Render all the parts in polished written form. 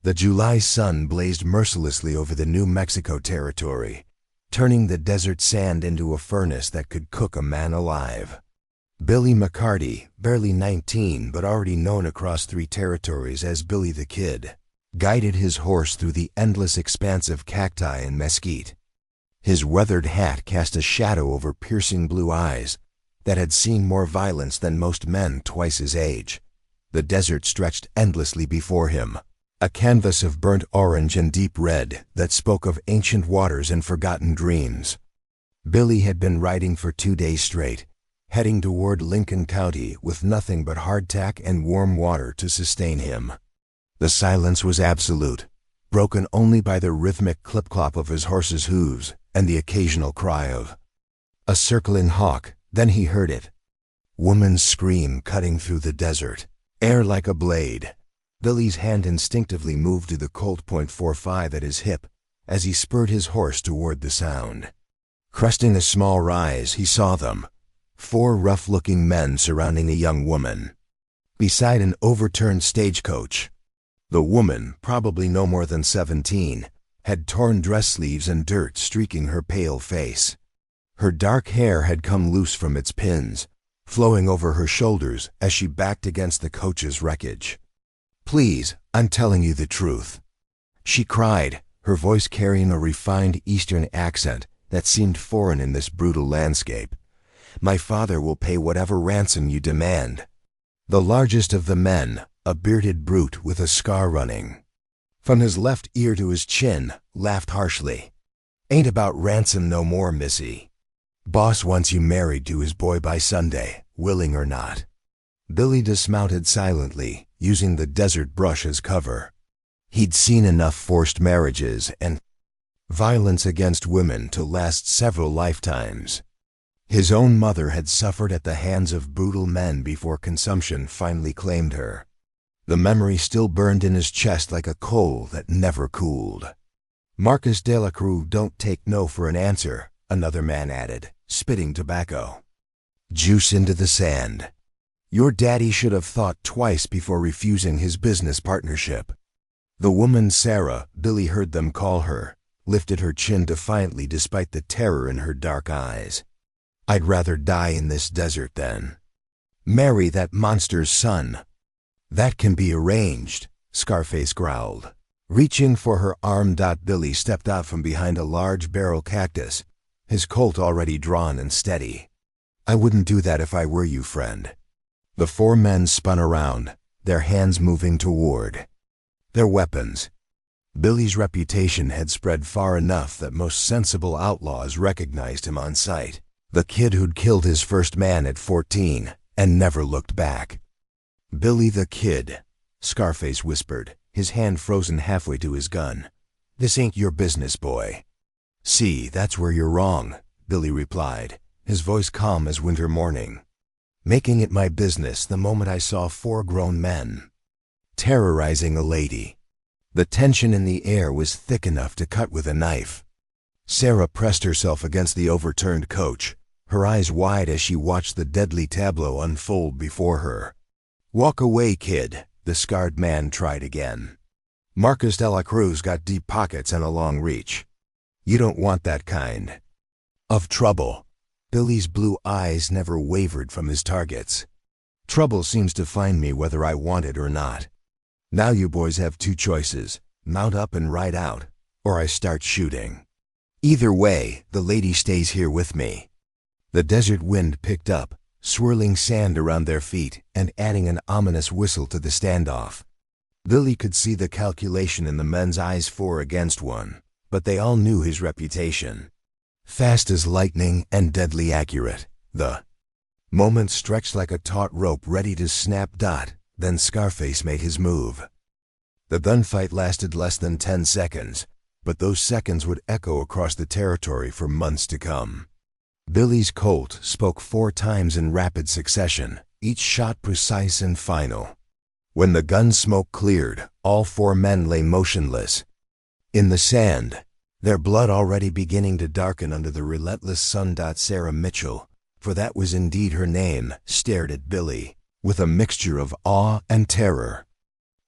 The July sun blazed mercilessly over the New Mexico territory, turning the desert sand into a furnace that could cook a man alive. Billy McCarty, barely 19 but already known across 3 territories as Billy the Kid, guided his horse through the endless expanse of cacti and mesquite. His weathered hat cast a shadow over piercing blue eyes that had seen more violence than most men twice his age. The desert stretched endlessly before him, a canvas of burnt orange and deep red that spoke of ancient waters and forgotten dreams. Billy had been riding for 2 days straight, heading toward Lincoln County with nothing but hardtack and warm water to sustain him. The silence was absolute, broken only by the rhythmic clip-clop of his horse's hooves and the occasional cry of a circling hawk. Then he heard it. Woman's scream cutting through the desert, air like a blade. Billy's hand instinctively moved to the Colt .45 at his hip as he spurred his horse toward the sound. Cresting a small rise, he saw them, 4 rough-looking men surrounding a young woman, beside an overturned stagecoach. The woman, probably no more than 17, had torn dress sleeves and dirt streaking her pale face. Her dark hair had come loose from its pins, flowing over her shoulders as she backed against the coach's wreckage. "Please, I'm telling you the truth," she cried, her voice carrying a refined Eastern accent that seemed foreign in this brutal landscape. "My father will pay whatever ransom you demand." The largest of the men, a bearded brute with a scar running from his left ear to his chin, laughed harshly. "Ain't about ransom no more, missy. Boss wants you married to his boy by Sunday, willing or not." Billy dismounted silently, using the desert brush as cover. He'd seen enough forced marriages and violence against women to last several lifetimes. His own mother had suffered at the hands of brutal men before consumption finally claimed her. The memory still burned in his chest like a coal that never cooled. "Marcus de la Cruz don't take no for an answer," another man added, spitting tobacco juice into the sand. "Your daddy should have thought twice before refusing his business partnership." The woman Sarah, Billy heard them call her, lifted her chin defiantly despite the terror in her dark eyes. "I'd rather die in this desert than marry that monster's son." "That can be arranged," Scarface growled. Reaching for her arm, Billy stepped out from behind a large barrel cactus, his Colt already drawn and steady. "I wouldn't do that if I were you, friend." The 4 men spun around, their hands moving toward their weapons. Billy's reputation had spread far enough that most sensible outlaws recognized him on sight. The kid who'd killed his first man at 14 and never looked back. "Billy the Kid," Scarface whispered, his hand frozen halfway to his gun. "This ain't your business, boy." "See, that's where you're wrong," Billy replied, his voice calm as winter morning. "Making it my business the moment I saw 4 grown men terrorizing a lady." The tension in the air was thick enough to cut with a knife. Sarah pressed herself against the overturned coach, her eyes wide as she watched the deadly tableau unfold before her. "Walk away, kid," the scarred man tried again. "Marcus de la Cruz got deep pockets and a long reach. You don't want that kind of trouble." Billy's blue eyes never wavered from his targets. "Trouble seems to find me whether I want it or not. Now you boys have 2 choices, mount up and ride out, or I start shooting. Either way, the lady stays here with me." The desert wind picked up, swirling sand around their feet and adding an ominous whistle to the standoff. Billy could see the calculation in the men's eyes, 4 against 1, but they all knew his reputation. Fast as lightning and deadly accurate. The moment stretched like a taut rope ready to snap. Then Scarface made his move. The gunfight lasted less than 10 seconds, but those seconds would echo across the territory for months to come. Billy's Colt spoke 4 times in rapid succession, each shot precise and final. When the gun smoke cleared, all 4 men lay motionless in the sand, their blood already beginning to darken under the relentless sun. Sarah Mitchell, for that was indeed her name, stared at Billy with a mixture of awe and terror.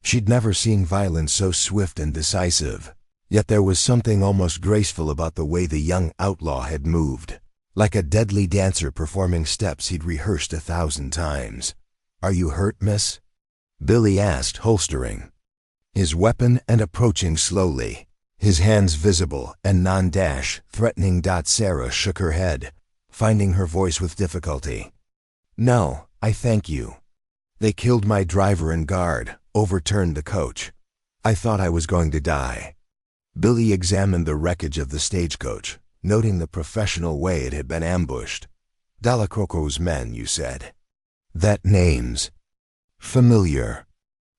She'd never seen violence so swift and decisive, yet there was something almost graceful about the way the young outlaw had moved, like a deadly dancer performing steps he'd rehearsed 1,000 times. "Are you hurt, miss?" Billy asked, holstering his weapon and approaching slowly, his hands visible and threatening. Sarah shook her head, finding her voice with difficulty. "No, I thank you. They killed my driver and guard, overturned the coach. I thought I was going to die." Billy examined the wreckage of the stagecoach, noting the professional way it had been ambushed. "Delacroix's men, you said?" "That name's familiar.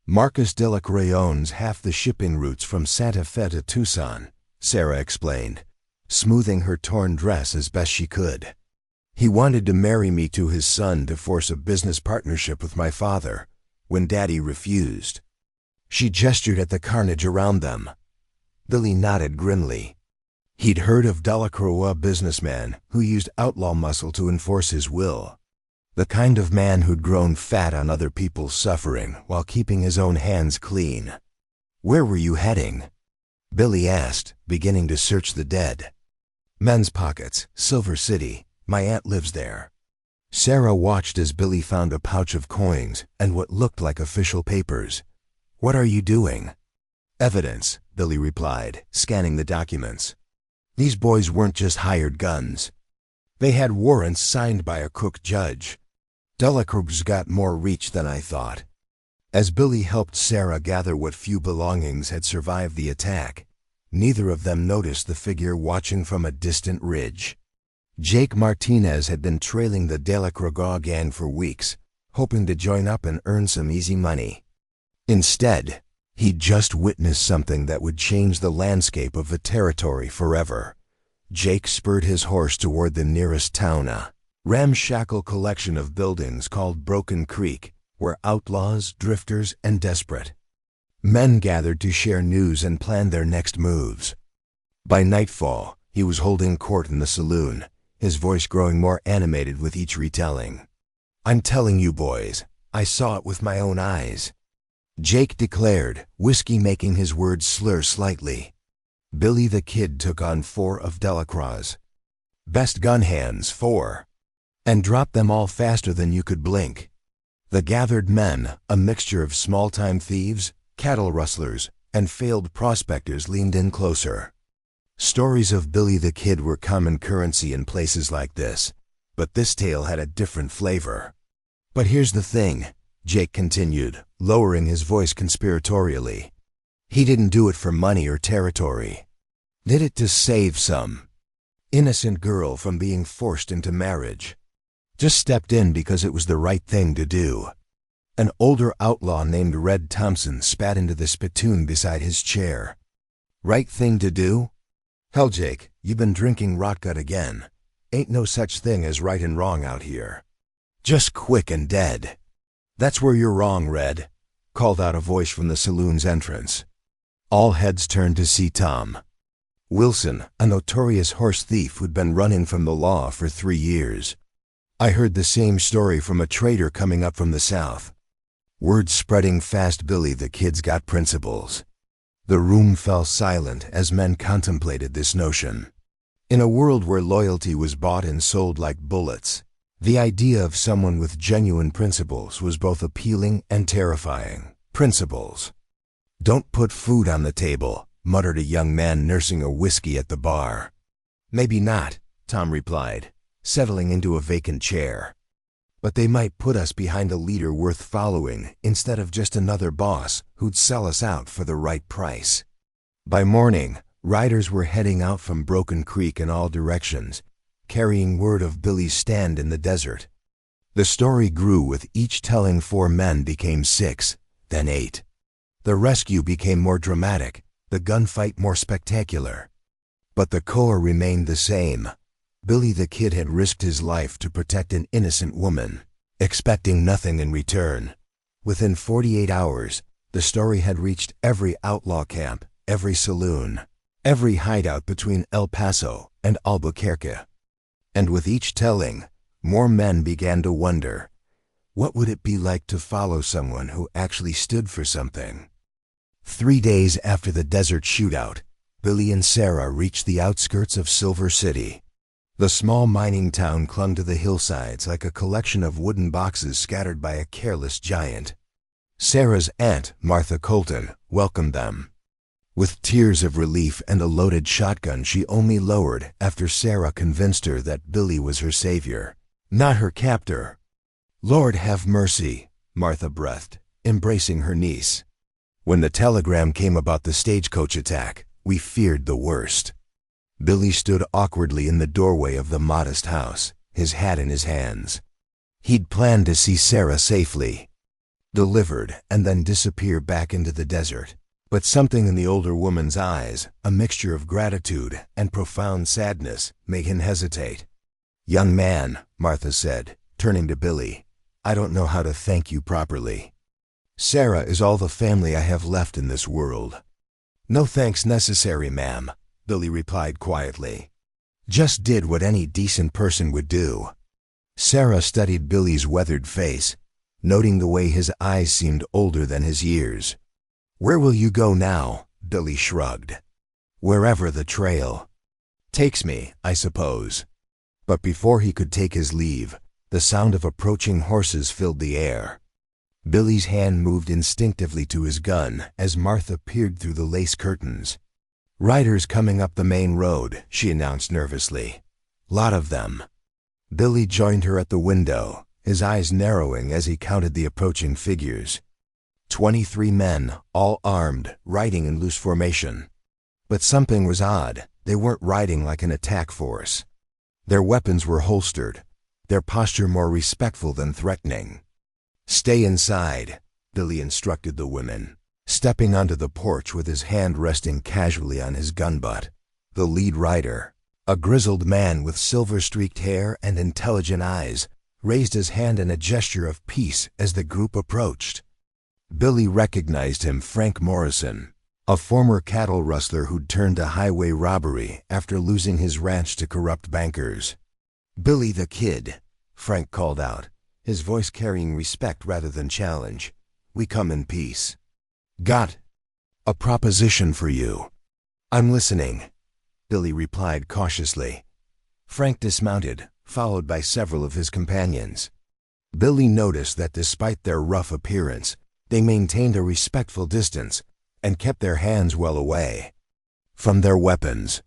Marcus Delacroix owns half the shipping routes from Santa Fe to Tucson," Sarah explained, smoothing her torn dress as best she could. "He wanted to marry me to his son to force a business partnership with my father, when Daddy refused." She gestured at the carnage around them. Billy nodded grimly. He'd heard of Delacroix, a businessman who used outlaw muscle to enforce his will. The kind of man who'd grown fat on other people's suffering while keeping his own hands clean. "Where were you heading?" Billy asked, beginning to search the dead. "Men's Pockets, Silver City. My aunt lives there." Sarah watched as Billy found a pouch of coins and what looked like official papers. "What are you doing?" "Evidence," Billy replied, scanning the documents. "These boys weren't just hired guns. They had warrants signed by a crook judge. Delacroix's got more reach than I thought." As Billy helped Sarah gather what few belongings had survived the attack, neither of them noticed the figure watching from a distant ridge. Jake Martinez had been trailing the Delacroix gang for weeks, hoping to join up and earn some easy money. Instead, he'd just witnessed something that would change the landscape of the territory forever. Jake spurred his horse toward the nearest town, a ramshackle collection of buildings called Broken Creek, where outlaws, drifters, and desperate men gathered to share news and plan their next moves. By nightfall, he was holding court in the saloon, his voice growing more animated with each retelling. "I'm telling you boys, I saw it with my own eyes," Jake declared, whiskey making his words slur slightly. Billy the Kid took on 4 of Delacroix's best gun hands, 4, and dropped them all faster than you could blink. The gathered men, a mixture of small-time thieves, cattle rustlers, and failed prospectors, leaned in closer. Stories of Billy the Kid were common currency in places like this, but this tale had a different flavor. "But here's the thing," Jake continued, lowering his voice conspiratorially. "He didn't do it for money or territory. Did it to save some innocent girl from being forced into marriage. Just stepped in because it was the right thing to do." An older outlaw named Red Thompson spat into the spittoon beside his chair. "Right thing to do? Hell, Jake, you've been drinking rotgut again. Ain't no such thing as right and wrong out here. Just quick and dead." "That's where you're wrong, Red," called out a voice from the saloon's entrance. All heads turned to see Tom Wilson, a notorious horse thief who'd been running from the law for 3 years. "I heard the same story from a trader coming up from the south." Word spreading fast. Billy the Kid's got principles. The room fell silent as men contemplated this notion. In a world where loyalty was bought and sold like bullets, the idea of someone with genuine principles was both appealing and terrifying. Principles. "Don't put food on the table," muttered a young man nursing a whiskey at the bar. "Maybe not," Tom replied, settling into a vacant chair. "But they might put us behind a leader worth following instead of just another boss who'd sell us out for the right price." By morning, riders were heading out from Broken Creek in all directions, carrying word of Billy's stand in the desert. The story grew, with each telling 4 men became 6, then 8. The rescue became more dramatic, the gunfight more spectacular. But the core remained the same. Billy the Kid had risked his life to protect an innocent woman, expecting nothing in return. Within 48 hours, the story had reached every outlaw camp, every saloon, every hideout between El Paso and Albuquerque. And with each telling, more men began to wonder, what would it be like to follow someone who actually stood for something? 3 days after the desert shootout, Billy and Sarah reached the outskirts of Silver City. The small mining town clung to the hillsides like a collection of wooden boxes scattered by a careless giant. Sarah's aunt, Martha Colton, welcomed them. With tears of relief and a loaded shotgun she only lowered after Sarah convinced her that Billy was her savior, not her captor. "Lord have mercy," Martha breathed, embracing her niece. "When the telegram came about the stagecoach attack, we feared the worst." Billy stood awkwardly in the doorway of the modest house, his hat in his hands. He'd planned to see Sarah safely delivered and then disappear back into the desert. But something in the older woman's eyes, a mixture of gratitude and profound sadness, made him hesitate. "Young man," Martha said, turning to Billy, "I don't know how to thank you properly. Sarah is all the family I have left in this world." "No thanks necessary, ma'am," Billy replied quietly. "Just did what any decent person would do." Sarah studied Billy's weathered face, noting the way his eyes seemed older than his years. "Where will you go now?" Billy shrugged. "Wherever the trail takes me, I suppose." But before he could take his leave, the sound of approaching horses filled the air. Billy's hand moved instinctively to his gun as Martha peered through the lace curtains. "Riders coming up the main road," she announced nervously. "Lot of them." Billy joined her at the window, his eyes narrowing as he counted the approaching figures. 23 men, all armed, riding in loose formation. But something was odd. They weren't riding like an attack force. Their weapons were holstered, their posture more respectful than threatening. "Stay inside," Billy instructed the women, stepping onto the porch with his hand resting casually on his gun butt. The lead rider, a grizzled man with silver-streaked hair and intelligent eyes, raised his hand in a gesture of peace as the group approached. Billy recognized him, Frank Morrison, a former cattle rustler who'd turned to highway robbery after losing his ranch to corrupt bankers. "Billy the Kid," Frank called out, his voice carrying respect rather than challenge. "We come in peace." "Got a proposition for you." "I'm listening," Billy replied cautiously. Frank dismounted, followed by several of his companions. Billy noticed that despite their rough appearance, they maintained a respectful distance and kept their hands well away from their weapons.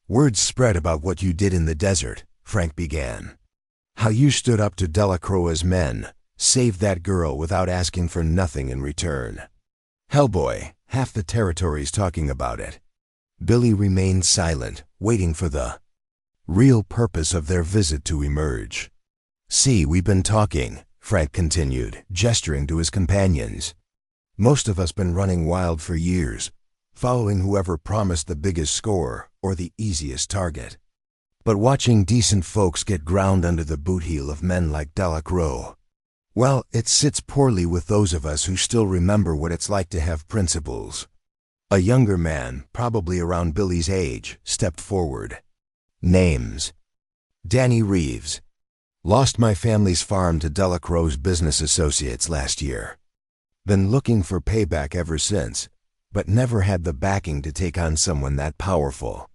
"Word spread about what you did in the desert," Frank began. "How you stood up to Delacroix's men, saved that girl without asking for nothing in return. Hellboy, half the territory's talking about it." Billy remained silent, waiting for the real purpose of their visit to emerge. "See, we've been talking," Frank continued, gesturing to his companions. "Most of us been running wild for years, following whoever promised the biggest score or the easiest target. But watching decent folks get ground under the boot heel of men like Delacroix, well, it sits poorly with those of us who still remember what it's like to have principles." A younger man, probably around Billy's age, stepped forward. "Names: Danny Reeves. Lost my family's farm to Delacroix's business associates last year. Been looking for payback ever since, but never had the backing to take on someone that powerful."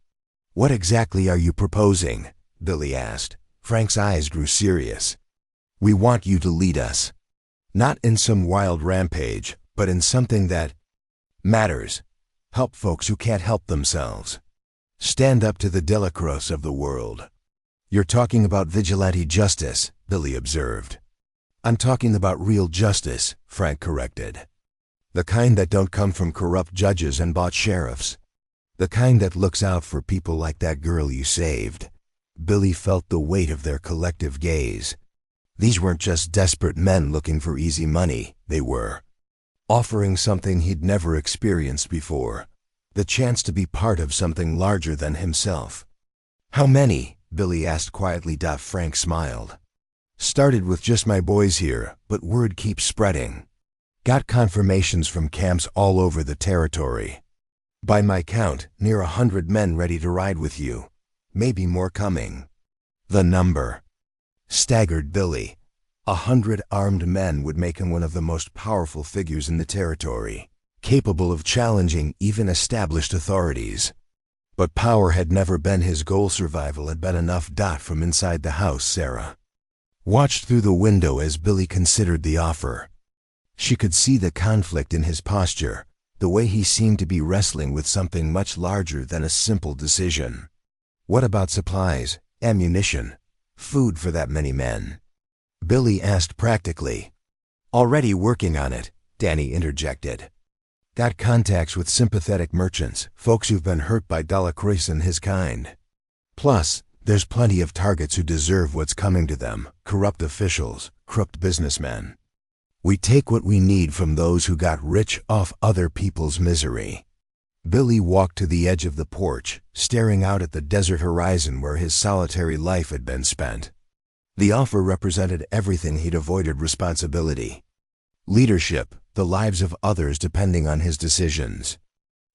"What exactly are you proposing?" Billy asked. Frank's eyes grew serious. "We want you to lead us. Not in some wild rampage, but in something that matters. Help folks who can't help themselves. Stand up to the Delacroix of the world." "You're talking about vigilante justice," Billy observed. "I'm talking about real justice," Frank corrected. "The kind that don't come from corrupt judges and bought sheriffs. The kind that looks out for people like that girl you saved." Billy felt the weight of their collective gaze. These weren't just desperate men looking for easy money, they were offering something he'd never experienced before, the chance to be part of something larger than himself. "How many?" Billy asked quietly. Frank smiled. "Started with just my boys here, but word keeps spreading. Got confirmations from camps all over the territory. By my count, near 100 men ready to ride with you. Maybe more coming." The number staggered Billy. 100 armed men would make him one of the most powerful figures in the territory. capable of challenging even established authorities. But power had never been his goal. Survival had been enough. From inside the house, Sarah watched through the window as Billy considered the offer. She could see the conflict in his posture, the way he seemed to be wrestling with something much larger than a simple decision. What about supplies, ammunition, food for that many men? Billy asked practically. Already working on it, Danny interjected. Got contacts with sympathetic merchants, folks who've been hurt by Delacroix and his kind. Plus, there's plenty of targets who deserve what's coming to them, corrupt officials, corrupt businessmen. We take what we need from those who got rich off other people's misery. Billy walked to the edge of the porch, staring out at the desert horizon where his solitary life had been spent. The offer represented everything he'd avoided: responsibility, leadership, the lives of others depending on his decisions.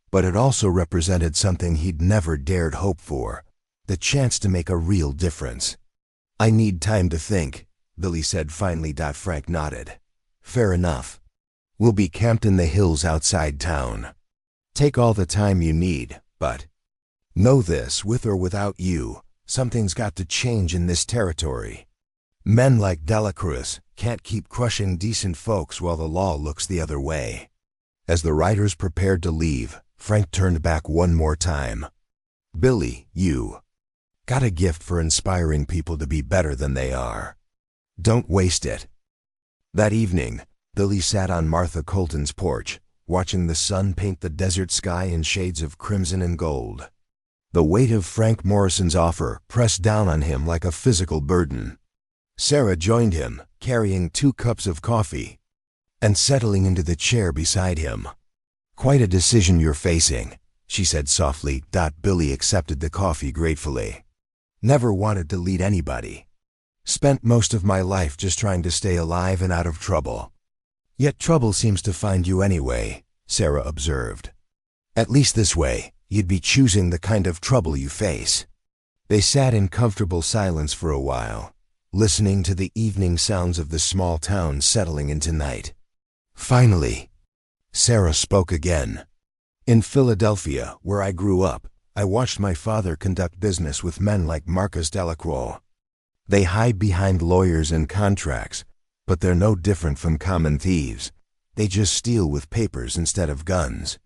But it also represented something he'd never dared hope for: the chance to make a real difference. I need time to think, Billy said finally. Frank nodded. Fair enough. We'll be camped in the hills outside town. Take all the time you need, but know this: with or without you, something's got to change in this territory. Men like Delacroix can't keep crushing decent folks while the law looks the other way. As the riders prepared to leave, Frank turned back one more time. Billy, you got a gift for inspiring people to be better than they are. Don't waste it. That evening, Billy sat on Martha Colton's porch, watching the sun paint the desert sky in shades of crimson and gold. The weight of Frank Morrison's offer pressed down on him like a physical burden. Sarah joined him, carrying 2 cups of coffee and settling into the chair beside him. Quite a decision you're facing, she said softly. Billy accepted the coffee gratefully. Never wanted to lead anybody. Spent most of my life just trying to stay alive and out of trouble. Yet trouble seems to find you anyway, Sarah observed. At least this way, you'd be choosing the kind of trouble you face. They sat in comfortable silence for a while, listening to the evening sounds of the small town settling into night. Finally, Sarah spoke again. In Philadelphia, where I grew up, I watched my father conduct business with men like Marcus Delacroix. They hide behind lawyers and contracts, but they're no different from common thieves. They just steal with papers instead of guns.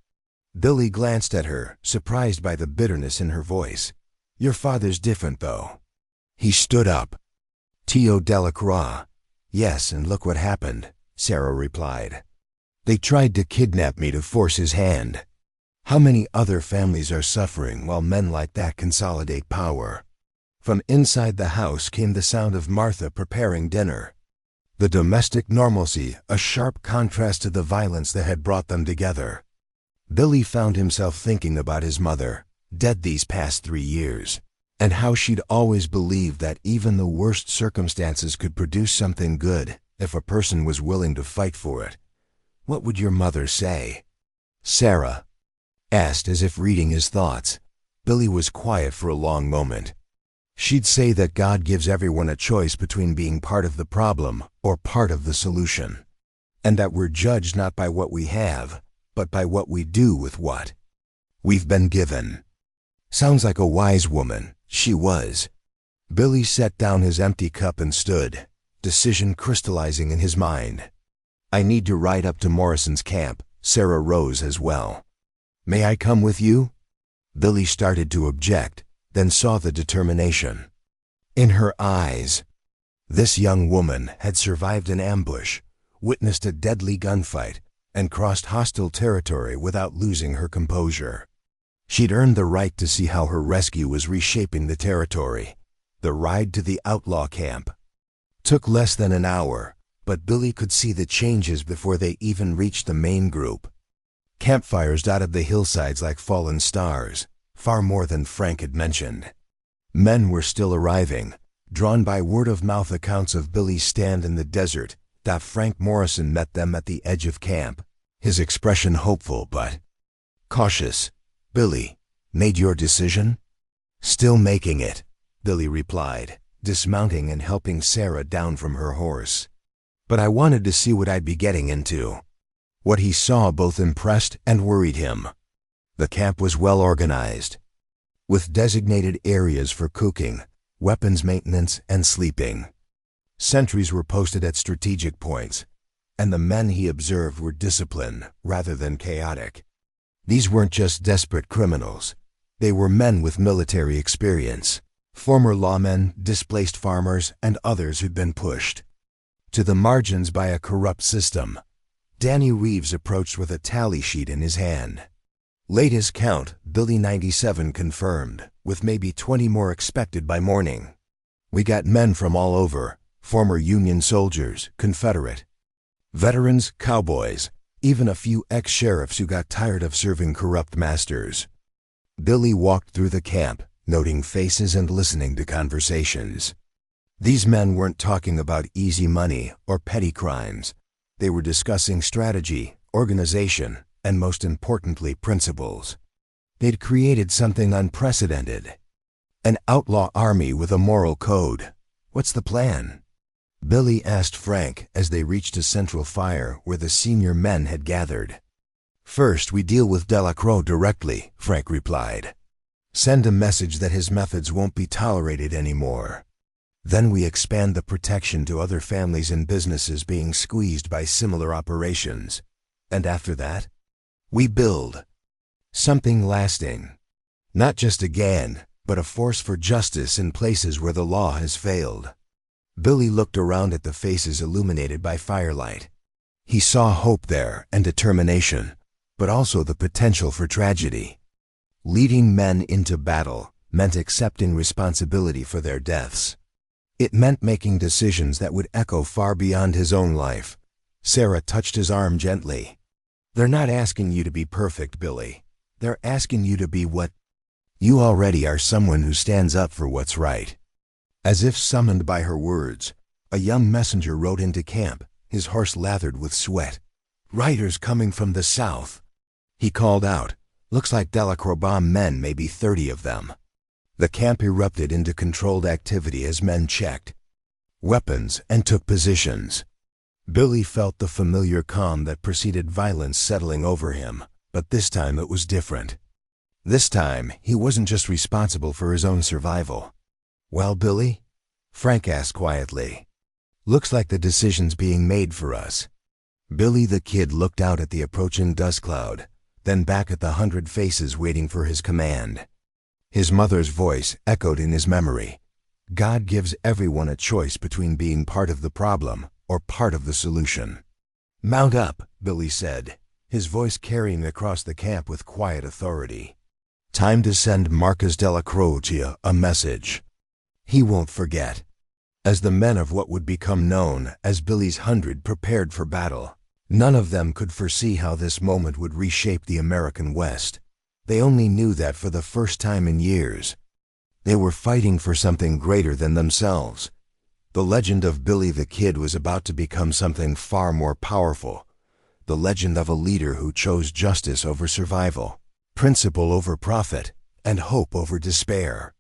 Billy glanced at her, surprised by the bitterness in her voice. Your father's different, though. He stood up. Tio Delacroix. Yes, and look what happened, Sarah replied. They tried to kidnap me to force his hand. How many other families are suffering while men like that consolidate power? From inside the house came the sound of Martha preparing dinner. The domestic normalcy, a sharp contrast to the violence that had brought them together. Billy found himself thinking about his mother, dead these past 3 years, and how she'd always believed that even the worst circumstances could produce something good if a person was willing to fight for it. What would your mother say? Sarah asked, as if reading his thoughts. Billy was quiet for a long moment. She'd say that God gives everyone a choice between being part of the problem or part of the solution, and that we're judged not by what we have, but by what we do with what we've been given. Sounds like a wise woman. She was. Billy set down his empty cup and stood, decision crystallizing in his mind. I need to ride up to Morrison's camp. Sarah rose as well. May I come with you? Billy started to object, then saw the determination in her eyes. This young woman had survived an ambush, witnessed a deadly gunfight, and crossed hostile territory without losing her composure. She'd earned the right to see how her rescue was reshaping the territory. The ride to the outlaw camp took less than an hour, but Billy could see the changes before they even reached the main group. Campfires dotted the hillsides like fallen stars, far more than Frank had mentioned. Men were still arriving, drawn by word-of-mouth accounts of Billy's stand in the desert. Frank Morrison met them at the edge of camp, his expression hopeful but cautious. Billy, made your decision? Still making it, Billy replied, dismounting and helping Sarah down from her horse. But I wanted to see what I'd be getting into. What he saw both impressed and worried him. The camp was well organized, with designated areas for cooking, weapons maintenance, and sleeping. Sentries were posted at strategic points, and the men he observed were disciplined rather than chaotic. These weren't just desperate criminals. They were men with military experience, former lawmen, displaced farmers, and others who'd been pushed to the margins by a corrupt system. Danny Reeves approached with a tally sheet in his hand. Latest count, Billy 97 confirmed, with maybe 20 more expected by morning. We got men from all over, former Union soldiers, Confederate, veterans, cowboys, even a few ex-sheriffs who got tired of serving corrupt masters. Billy walked through the camp, noting faces and listening to conversations. These men weren't talking about easy money or petty crimes. They were discussing strategy, organization, and most importantly, principles. They'd created something unprecedented. An outlaw army with a moral code. What's the plan? Billy asked Frank as they reached a central fire where the senior men had gathered. First, we deal with Delacroix directly, Frank replied. Send a message that his methods won't be tolerated anymore. Then we expand the protection to other families and businesses being squeezed by similar operations. And after that, we build something lasting. Not just a gang, but a force for justice in places where the law has failed. Billy looked around at the faces illuminated by firelight. He saw hope there and determination, but also the potential for tragedy. Leading men into battle meant accepting responsibility for their deaths. It meant making decisions that would echo far beyond his own life. Sarah touched his arm gently. They're not asking you to be perfect, Billy. They're asking you to be what you already are, someone who stands up for what's right. As if summoned by her words, a young messenger rode into camp, his horse lathered with sweat. Riders coming from the south. He called out, looks like Delacroix bomb men, maybe 30 of them. The camp erupted into controlled activity as men checked weapons and took positions. Billy felt the familiar calm that preceded violence settling over him, but this time it was different. This time, he wasn't just responsible for his own survival. Well, Billy? Frank asked quietly. Looks like the decision's being made for us. Billy the Kid looked out at the approaching dust cloud, then back at the 100 faces waiting for his command. His mother's voice echoed in his memory. God gives everyone a choice between being part of the problem or part of the solution. Mount up, Billy said, his voice carrying across the camp with quiet authority. Time to send Marcus Delacroix to you a message. He won't forget. As the men of what would become known as Billy's 100 prepared for battle, none of them could foresee how this moment would reshape the American West. They only knew that for the first time in years, they were fighting for something greater than themselves. The legend of Billy the Kid was about to become something far more powerful. The legend of a leader who chose justice over survival, principle over profit, and hope over despair.